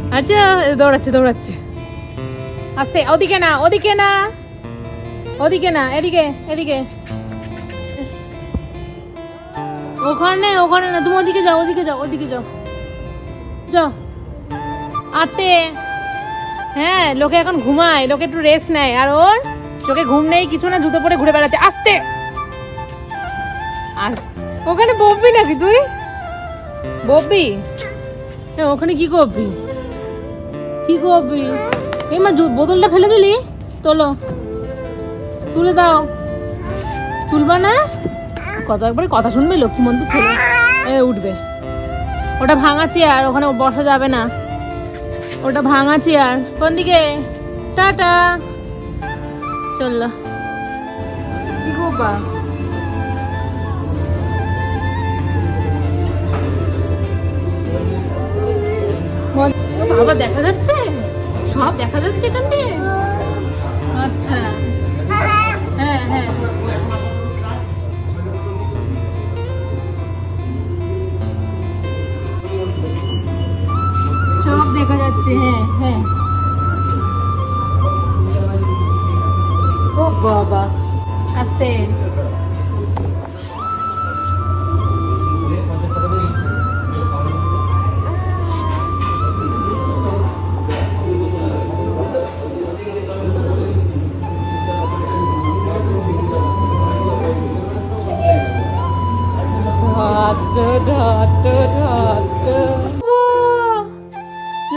আচ্ছা দৌড়াচ্ছে দৌড়াচ্ছে আস্তে ওদিকে না ওদিকে না ওদিকে না এদিকে এদিকে ওখানে ওখানে না তুমি ওদিকে যাও ওদিকে যাও ওদিকে যাও যাও আস্তে হ্যাঁ লোকে এখন ঘুমায় লোকে একটু রেস্ট নেয় আর ওর চোখে ঘুম নেই কিছু না জুতো পরে ঘুরে বেড়াচ্ছে আস্তে আর ওখানে বকবি নাকি তুই বকবি হ্যাঁ ওখানে কি করবি কি করবি এই মা বোতলটা ফেলে দিলি তোলো তুলে দাও তুলবা না কত একবারে কথা শুনবে লক্ষ্মীমন্ত ছেলে এ উঠবে ওটা ভাঙা চেয়ার ওখানে বসা যাবে না ওটা ভাঙা চেয়ার কোন দিকে টাটা চললো কি করবা বাবা দেখা যাচ্ছে সব দেখা যাচ্ছে এখান থেকে আচ্ছা হ্যাঁ হ্যাঁ সব দেখা যাচ্ছে হ্যাঁ হ্যাঁ ও বাবা আস্তে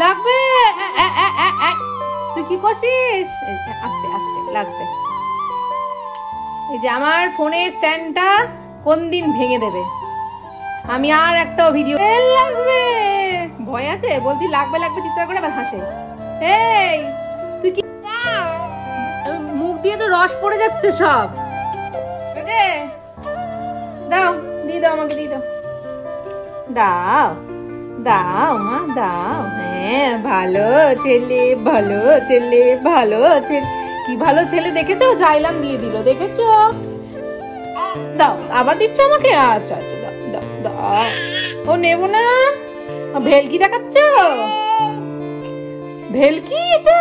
লাগবে তুই কি করছিস আস্তে আস্তে লাগবে এই যে আমার ফোনের স্ট্যান্ডটা কোন দিন ভেঙে দেবে আমি আর একটা ভিডিও লাগবে ভয় আছে বলছি লাগবে লাগবে চিৎকার করে আবার হাসে এই তুই কি মুখ দিয়ে তো রস পড়ে যাচ্ছে সব দাও দিয়ে দাও আমাকে দিয়ে দাও দাও দাও মা দাও হ্যাঁ ভালো ছেলে ভালো ছেলে ভালো ছেলে কি ভালো ছেলে দেখেছো চাইলাম দিয়ে দিল দেখেছো দাও আবার দিচ্ছ আমাকে আচ্ছা আচ্ছা দাও দাও দাও ও নেবো না ভেলকি দেখাচ্ছ ভেলকি এটা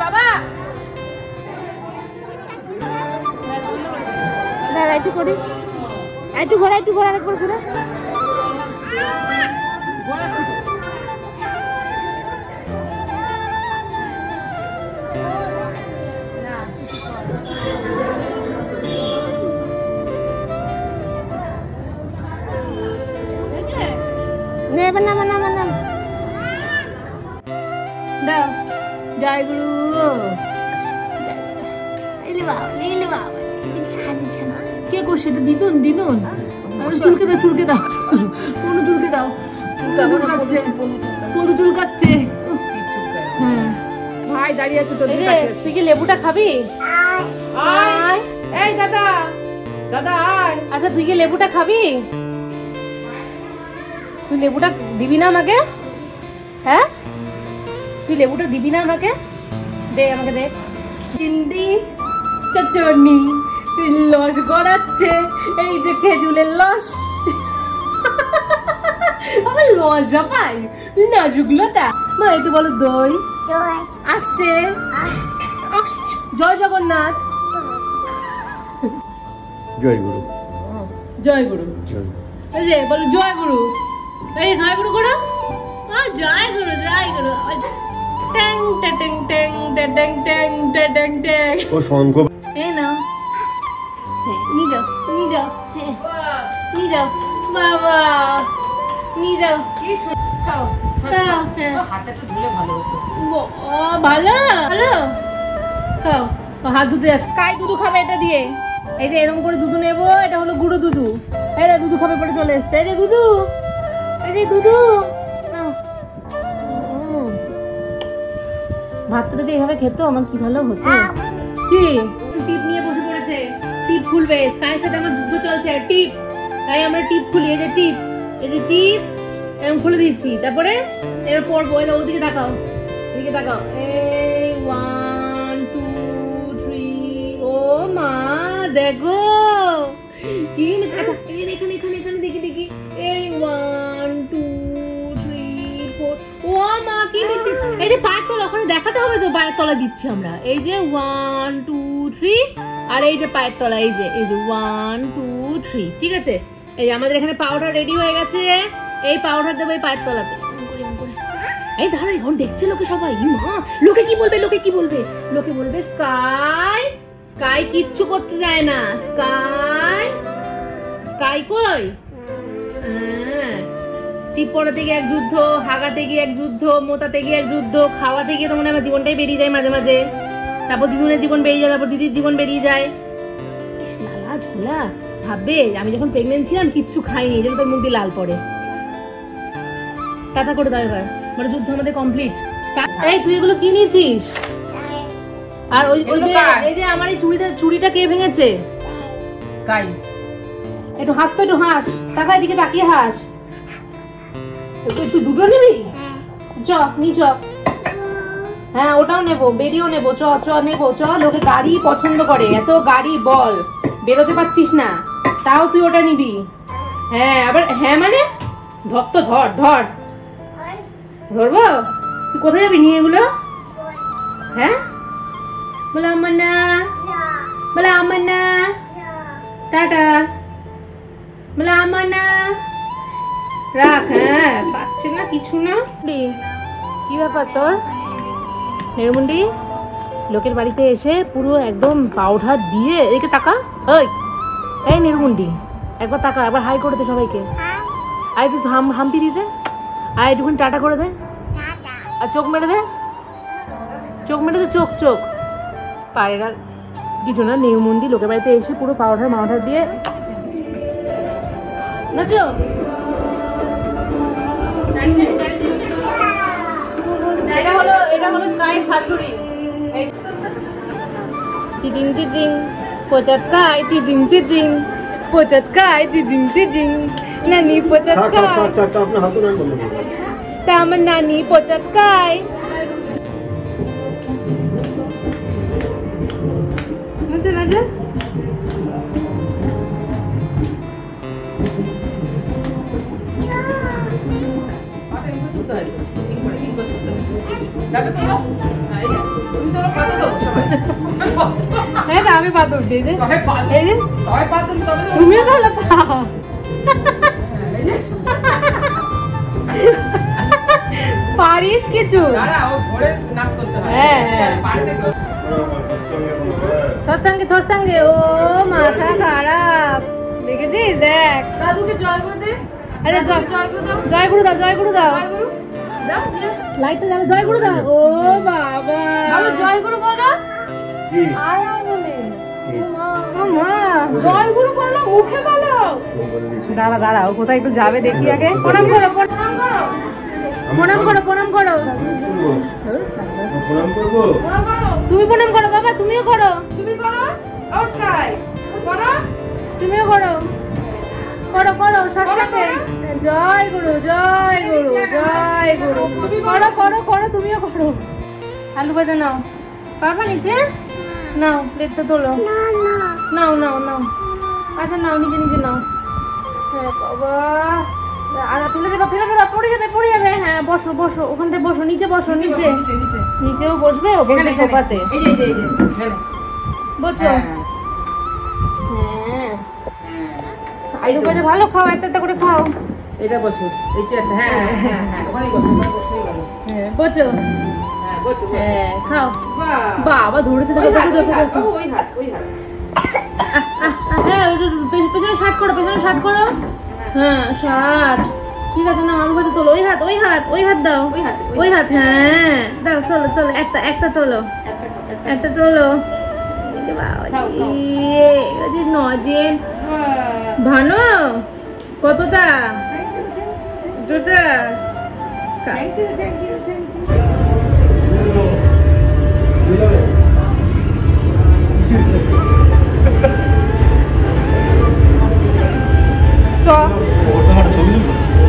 বাবা একটু করি একটু ঘোরা আরেকবার ঘোরা দাও জয় গুরু কে করছে এটা দিদুন দিদুন চুলকে দাও চুলকে দাও কোনো চুলকে দাও কোনো চুলকাচ্ছে হ্যাঁ ভাই দাঁড়িয়ে আছে তোর তুই কি লেবুটা খাবি আয় এই দাদা দাদা আয় আচ্ছা তুই কি লেবুটা খাবি তুই লেবুটা দিবি না আমাকে হ্যাঁ তুই লেবুটা দিবি না আমাকে দে আমাকে দে চিন্দি চচ্চড়ি লস গড়াচ্ছে এই যে খেজুরের লস আমার লসটা পাই নাজুকলতা মা একটু বলো দই আসছে জয় জগন্নাথ জয় গুরু জয় গুরু এই যে বলো জয় গুরু এই জয় গুরু করো জয় গুরু জয় গুরু ট্যাং ট্যাং ট্যাং ট্যাং ট্যাং ট্যাং ট্যাং ও শঙ্খ এই নাও নিয়ে যাও নিয়ে যাও নিয়ে যাও বাবা নিয়ে যাও খাও হাতটা ধুলে ভালো হতো ভালো ভালো খাও হাত ধুতে যাচ্ছে কাই দুধু খাবে এটা দিয়ে এই যে এরকম করে দুধু নেবো এটা হলো গুঁড়ো দুধু এই রে দুধু খাবে পরে চলে এসছে এই যে দুধু এই যে দুধু ভাতটা যদি এভাবে খেত আমার কি ভালো হতো কি টিপ নিয়ে বসে পড়েছে টিপ খুলবে স্কাইয়ের সাথে আমার যুদ্ধ চলছে টিপ তাই আমরা টিপ খুলি এই যে টিপ এরকম খুলে দিয়েছি তারপরে এরপর ওদিকে তাকাও এদিকে তাকাও এই 1 2 3 ও মা দেখো কি এখানে এখানে এখানে এখানে দেখি দেখি এই 1 2 3 4 ও মা কি মিষ্টি এই যে পায়ের তলা ওখানে দেখাতে হবে তো পায়ের তলা দিচ্ছি আমরা এই যে 1 2 3 আর এই যে পায়ের তলা এই যে 1 2 3 ঠিক আছে এই যে আমাদের এখানে পাউডার রেডি হয়ে গেছে এই পাউডার দেবো এই পায়ের তলাতে এই দাঁড়া এখন দেখছে লোকে সবাই মা লোকে কি বলবে লোকে বলবে স্কাই স্কাই কিচ্ছু করতে যায় না স্কাই স্কাই কই টিপ পড়াতে গিয়ে এক যুদ্ধ হাগাতে গিয়ে এক যুদ্ধ মোতাতে গিয়ে এক যুদ্ধ খাওয়াতে গিয়ে তো মনে হয় আমার জীবনটাই বেরিয়ে যায় মাঝে মাঝে তারপর দিদুনের জীবন বেরিয়ে যায় তারপর দিদির জীবন বেরিয়ে যায় লালা ঝোলা ভাববে আমি যখন প্রেগনেন্ট ছিলাম কিচ্ছু খাইনি এই জন্য তোর মুখ দিয়ে লাল পড়ে টাটা করে দাও এবার মানে যুদ্ধ আমাদের কমপ্লিট এই তুই এগুলো কি নিয়েছিস আর ওই যে এই যে আমার এই চুড়িটা কে ভেঙেছে কাই একটু হাস তো একটু হাস টাকা এদিকে তাকিয়ে হাস তুই দুটো নিবি চ নি চ হ্যাঁ ওটাও নেবো বেরিয়েও নেবো চ চ নেবো চ লোকে গাড়ি পছন্দ করে এত গাড়ি বল বেরোতে পারছিস না তাও তুই ওটা নিবি হ্যাঁ আবার হ্যাঁ মানে ধর তো ধর ধর ধরবো তুই কোথায় যাবি নিয়ে এগুলো হ্যাঁ বলে আমার না বলে আমার না টাটা বলে আমার না রাখ হ্যাঁ পাচ্ছে না কিছু না কি ব্যাপার তোর নেরমুন্ডি লোকের বাড়িতে এসে পুরো একদম পাউডার দিয়ে এদিকে টাকা ওই এই নেরমুন্ডি একবার টাকা একবার হাই করে দে সবাইকে আর একটু হাম্পি দিতে আর একটুখানি টাটা করে দে আর চোখ মেরে দে চোখ চোখ পায়রা কিছু না নেরমুন্ডি লোকের বাড়িতে এসে পুরো পাউডার দিয়ে নাচো এটা হলো স্কাইয়ের শাশুড়ি চিচিং চিচিং পচাতকাই চিচিং চিচিং পচাতকাই চিচিং চিচিং নানি পচাতকাই তা আমার নানি পচাতকাই নাচো নাচো আমি পা তুলছি তুমিও তাহলে পারিস কিছু সস্তাঙ্গে ও মাথা খারাপ দেখেছিস দেখ দাদুকে জয় করে দে আরে জয় গুরু দাও লাইটটা জ্বালা জয় গুরু দাও ও বাবা জয় গুরু বলো জয় গুরু বলো মুখে বলো দাঁড়াও কোথায় একটু যাবে দেখি আগে প্রণাম করো তুমি প্রণাম করো বাবা তুমিও করো তুমিও করো সাথে জয় গুরু করো তুমিও করো আলু ভাজা নাও পারবা নিতে নাও প্লেটটা তোলো নাও আচ্ছা নাও নিজে নাও হ্যাঁ বাবা আর ফেলে দেবা পড়ে যাবে হ্যাঁ বসো ওখানটা বসো নিচে নিচেও বসবে ওখানে সোফাতে বসো হ্যাঁ আলু ভাজা ভালো খাও একটা করে খাও এটা বসো এই চেয়ারটা হ্যাঁ ওখানেই বসো বসো হ্যাঁ খাও বাবা ধরেছে ওই হাত হ্যাঁ পেছনে শার্ট করো হ্যাঁ শার্ট ঠিক আছে না আলু ভাজা তোলো ওই হাত দাও ওই হাত হ্যাঁ দাও চলো একটা তোলো নজেন ভানো কতটা দুটা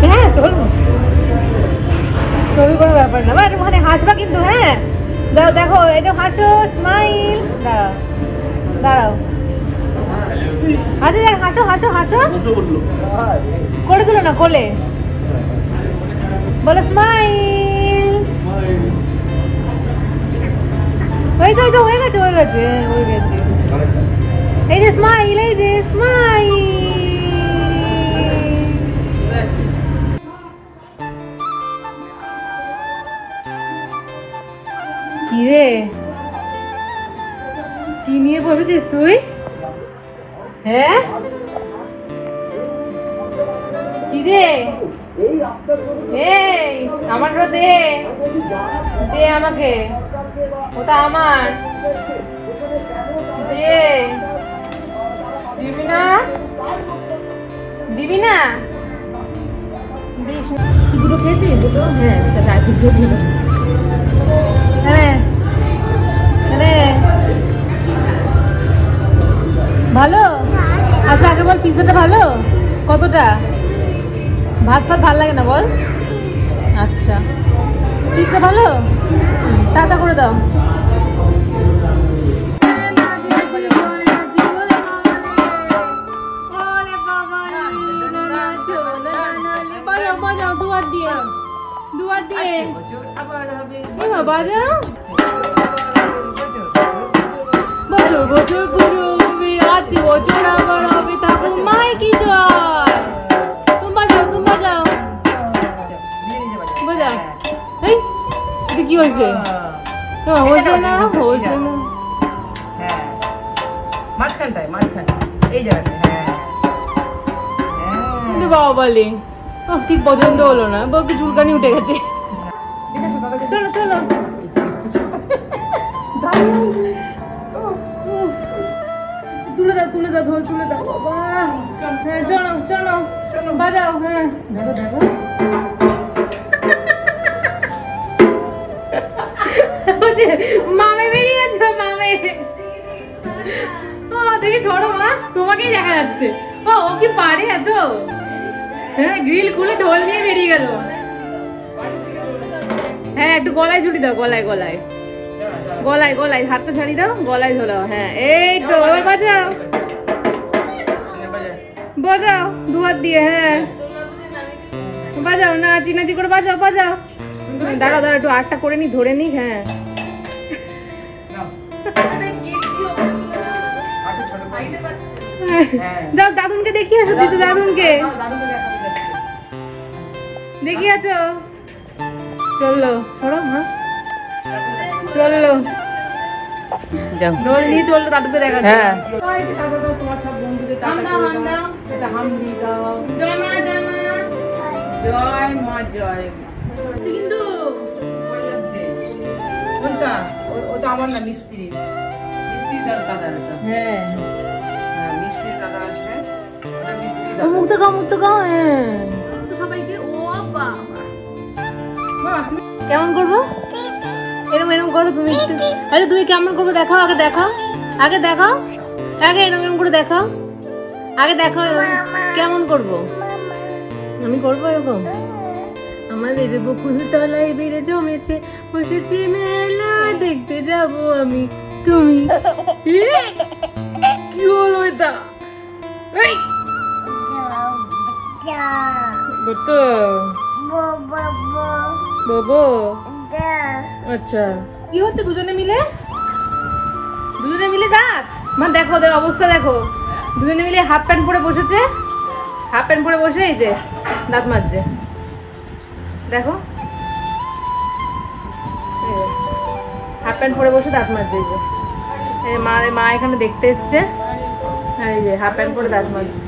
হ্যাঁ ছবি কোনো ব্যাপার না ওখানে হাসবা কিন্তু হ্যাঁ দেখো এটা হাসো স্মাইল দাঁড়াও আচ্ছা দেখ, হাসো হাসো হাসো করে তুলো না কোলে, বলো স্মাইল। এই তো হয়ে গেছে হয়ে গেছে হয়ে গেছে। এই যে স্মাইল, এই যে স্মাইল। কি রে, কি নিয়ে বসেছিস তুই? হ্যাঁ কি রে, এই আমারটা দে, দে আমাকে, ওটা আমার, দে। দিবি না, দিবি না, দিস না। দুটো খেয়েছিস? দুটো, হ্যাঁ 4 পিস ছিল। হ্যাঁ হ্যাঁ ভালো। আচ্ছা আগে বল, পিৎজাটা ভালো? কতটা? ভাত ফাত ভালো লাগে না বল? আচ্ছা পিৎজা ভালো, টাটা করে দাও। বাজাও দুয়ার দিয়ে, দুয়ার দিয়ে বাজাও। বছর বছর পুরো হবে, আছে বছর আবার হবে, তারপর মাই কি জয়। তুমি বাজাও, তুমি বাজাও, বাজাও। এই এটা কি হয়েছে? হয়েছে না, হয়েছে না। মাঝখানটায়, মাঝখানে এই জায়গাটা। হ্যাঁ বাবা বলে ঠিক পছন্দ হলো না, বউকে চুলকানি উঠে গেছে। চলো চলো তুলে দাও, তুলে দাও, ধোল তুলে দাও বাবা। হ্যাঁ চলো চলো চলো বাজাও। হ্যাঁ দেখো দেখো মামে বেরিয়ে গেছে, মামে। দেখি ধরো মা, তোমাকেই দেখা যাচ্ছে। ও কি পারে এত? হ্যাঁ গ্রিল খুলে ঢোল নিয়ে বেরিয়ে গেল। হ্যাঁ একটু গলায় ঝুড়ি দাও, গলায় গলায় গলায় গলায়, হাতটা ছাড়িয়ে দাও, গলায় ঝোলাও। হ্যাঁ এই তো, এবার বাজাও বাজাও দুয়ার দিয়ে। হ্যাঁ বাজাও, নাচি নাচি করে বাজাও বাজাও। দাঁড়াও দাঁড়াও, একটু আটটা করে নি, ধরে নি। হ্যাঁ দাও, দাদুনকে দেখিয়ে আসো, তুই তো দাদুনকে দেখিয়ে আছো। চললো সরো, হ্যাঁ চললো, ঢোল নিয়ে চললো, দাদুকে দেখা। হ্যাঁ তোমার সব বন্ধুদের হামদি দাও। জয় মা, জয় মা, জয় মা, জয় মা। কিন্তু কোনটা? ওটা আমার না, মিস্ত্রি, মিস্ত্রি দাদা। হ্যাঁ মিস্ত্রি দাদা আসবে, ওটা মিস্ত্রি দাদা। মুখ তো গাও, মুখ তো গাও। হ্যাঁ সবাইকে। ও বাবা কেমন করবো? এরকম এরকম করো তুমি একটু। আরে তুই কেমন করবো দেখাও, আগে দেখাও, আগে দেখাও, আগে এরকম এরকম করে দেখাও, আগে দেখাও কেমন করবো। আমি করবো এরকম? আমাদের বকুল তলায় বেড়ে জমেছে, বসেছি মেলা দেখতে যাবো আমি তুমি। কি হলো এটা? বাবু আচ্ছা কি হচ্ছে দুজনে মিলে? দুজনে মিলে দাঁত মা দেখো, ওদের অবস্থা দেখো। দুজনে মিলে হাফ প্যান্ট পরে বসেছে, হাফ প্যান্ট পরে বসে এই যে দাঁত মাজছে। দেখো হাফ প্যান্ট পরে বসে দাঁত মাজছে। এই যে মা এখানে দেখতে এসছে, এই যে হাফ প্যান্ট পরে দাঁত মাজছে।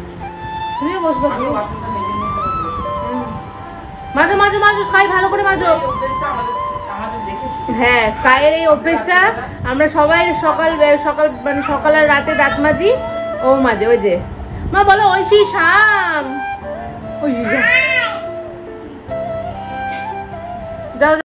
তুমিও বসবো, মাজো মাজো মাজো, খাই ভালো করে মাজো। হ্যাঁ কায়ের এই অভ্যেসটা আমরা সবাই সকাল সকাল মানে সকাল আর রাতে দাঁত মাজি, ও মাঝে। ওই যে মা বলো ঐশী শাম, ঐশী যাও।